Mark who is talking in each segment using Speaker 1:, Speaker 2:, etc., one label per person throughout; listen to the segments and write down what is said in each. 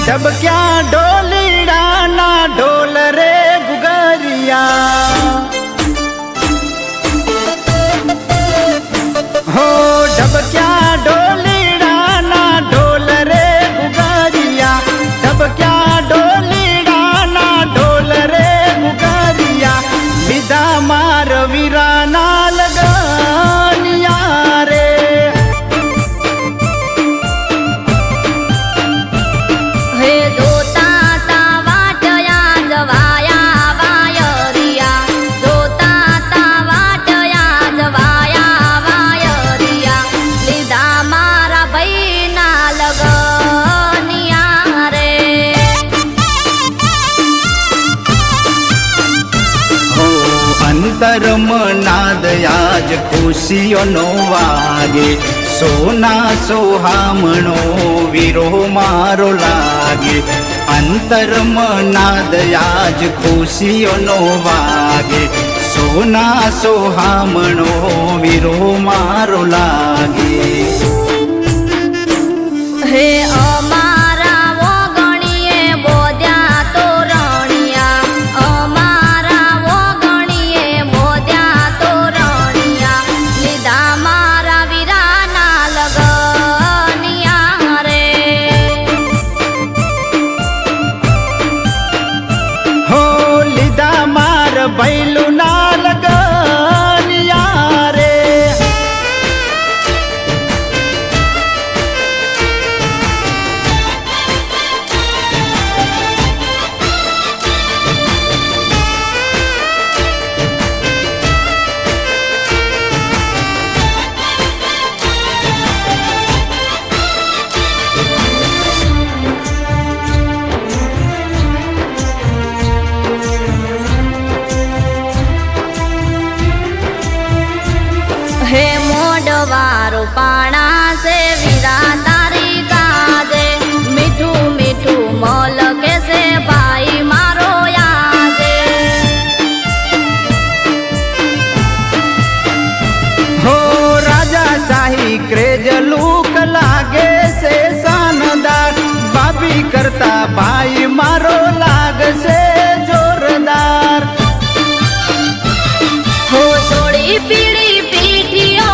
Speaker 1: ढबक्या ढोलीड़ा ना ढोल रे गुगरिया हो ढबक्या ढोलीड़ा ना ढोल रे गुगरिया ढबक्या ढोलीड़ा ना ढोल रे गुगरिया विदा मार वीरा ना लगनिया रे અંતરમ નાદ આજ ખુશીઓનો વાગે સોના સોહામણો વીરો મારો લાગે અંતરમ નાદ આજ ખુશીઓનો વાગે સોના સોહામણો વીરો મારો લાગે
Speaker 2: હે અમારા વગણીએ બોધ્યા તોરણિયા અમારા વગણીએ બોધ્યા તોરણિયા લીધા મારા વીરાના લગનિયા રે
Speaker 1: હો લીધા માર ભૈલું ના લગનિયા રે
Speaker 2: હે મોડવારો પાણા સે વીરા તારી કાજે મીઠું મીઠું મોલ કે સે ભાઈ મારો યાદે
Speaker 1: હો રાજા શાહી ક્રેજ લૂક લાગે છે શાનદાર ભાભી કરતા ભાઈ મારો લાગશે જોરદાર
Speaker 2: હો થોડી પીળી પીઠીઓ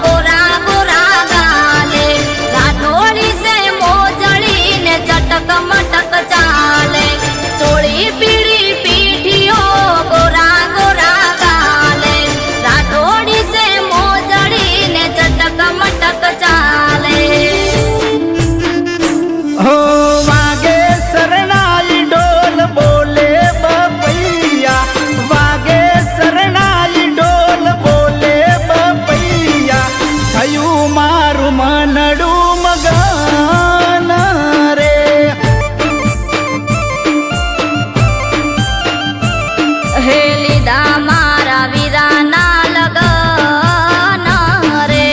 Speaker 2: ગોરા ગોરા ગાલે રાઠોડી સે મોજડી ને ચટક મટક ચાલે થોડી પીળી પીઠીઓ ગોરા ગોરા ગાલે રાઠોડી સે મોજડી ને ચટક મટક ચાલે
Speaker 1: હો વાગે શરણાઈ ડોલ બોલે બપૈયા વાગે શરણાઈ ડોલ બોલે બપૈયા થયું મારું મનડું મગન રે
Speaker 2: હે લીધા મારા વીરાના લગન રે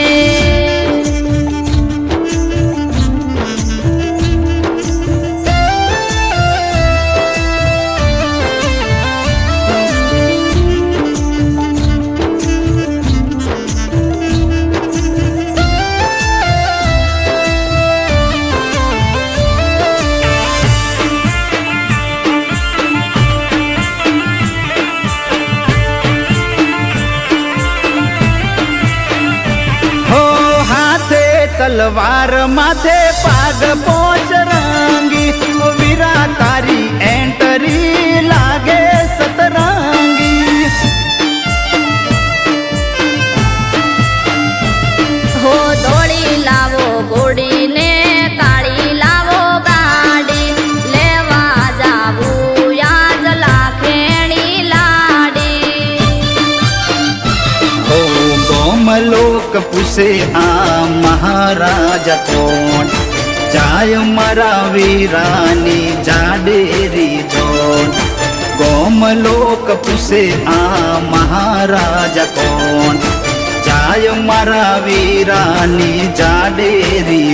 Speaker 1: હો હાથે તલવાર માથે પાગ પોચ રંગી વીરા તારી એન્ટરી લાગે સતરંગી
Speaker 2: હો દોડી લાવો ઘોડી ને કાળી લાવો ગાડી લેવા જાવું યાદ લાખેણી લાડી
Speaker 1: હો ગોમલોક પૂછે આ મહારાજા કોણ જાય મારા વીરાની જાડેરી જોન ગોમ લોક પૂછે આ મહારાજા કોણ જાય મારા વીરાની જાડેરી